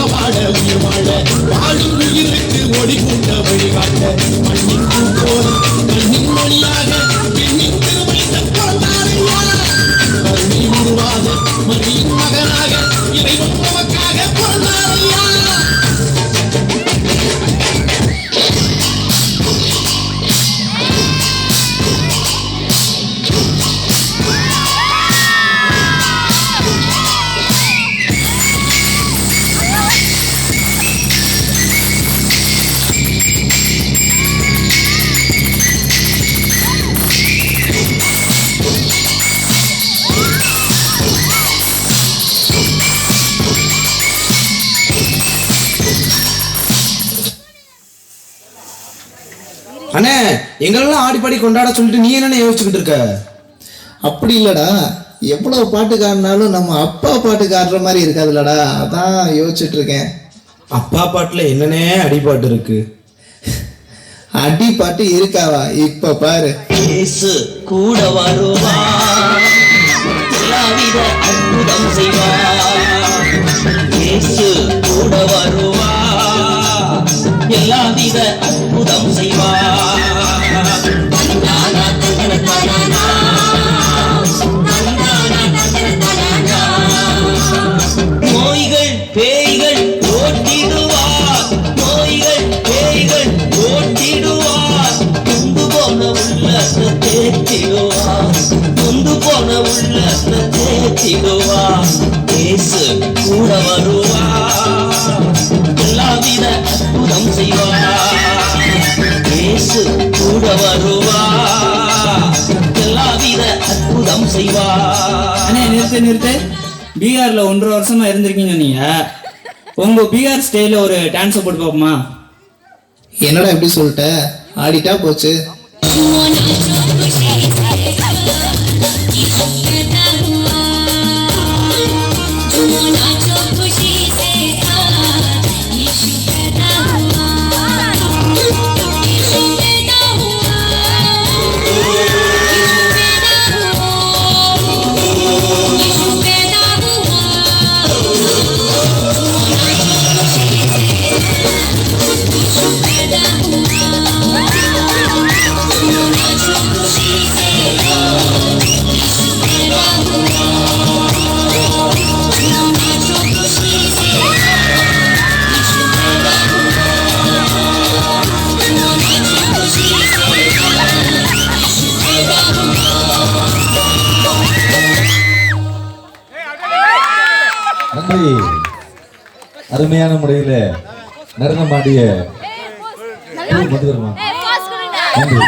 உறவாட உயிர் வாழ வாழும் உயிருக்கு ஒளி கூட்ட வழிகாட்ட மண்ணின் பூங்கோல் கண்ணின் மொழியாக பெண்ணின் திருமணத்தை பிறந்தாரையா கருணை உருவாக மண்ணின் மகனாக இறைவன் நமக்காக பிறந்தாரையா. அண்ணே எங்களெல்லாம் ஆடிப்பாடி கொண்டாட சொல்லிட்டு நீ என்ன யோசிச்சுக்கிட்டு இருக்க? அப்படி இல்லடா, எவ்வளவு பாட்டுக்காரனாலும் நம்ம அப்பா பாட்டுக்கு ஆடுற மாதிரி இருக்காதுல்லடா, அதான் யோசிச்சுட்டு இருக்கேன். அப்பா பாட்டுல என்னன்னே அடிப்பாட்டு இருக்கு. அடி பாட்டு இருக்காவா? இப்ப பாரு. இயேசு கூட வருவா, எல்லாவித அற்புதம் செய்வா. இயேசு கூட வருவா, எல்லாவித அற்புதம் செய்வா. நோய்கள் பேய்கள் ஓட்டிடுவார், நோய்கள் பேய்கள் ஓட்டிடுவார். நொந்து போன உள்ளத்தை தேற்றிடுவார், நொந்து போன உள்ளத்தை தேற்றிடுவார். இயேசு கூட வருவார், எல்லாவித அற்புதம் செய்வார். இயேசு கூட வருவார், எல்லாவித அற்புதம் செய்வார். அண்ணே நிறுத்து. பீகார்ல 1.5 வருஷமா இருந்திருக்கீங்க நீங்க. உங்க பீகார் ஸ்டைல ஒரு டான்ஸ் போட்டு பார்ப்போமா? என்னடா எப்படி சொல்லிட்ட? ஆடிட்டா போச்சு. நன்றி. அருமையான முறையில் நடனமாடிய நன்றி.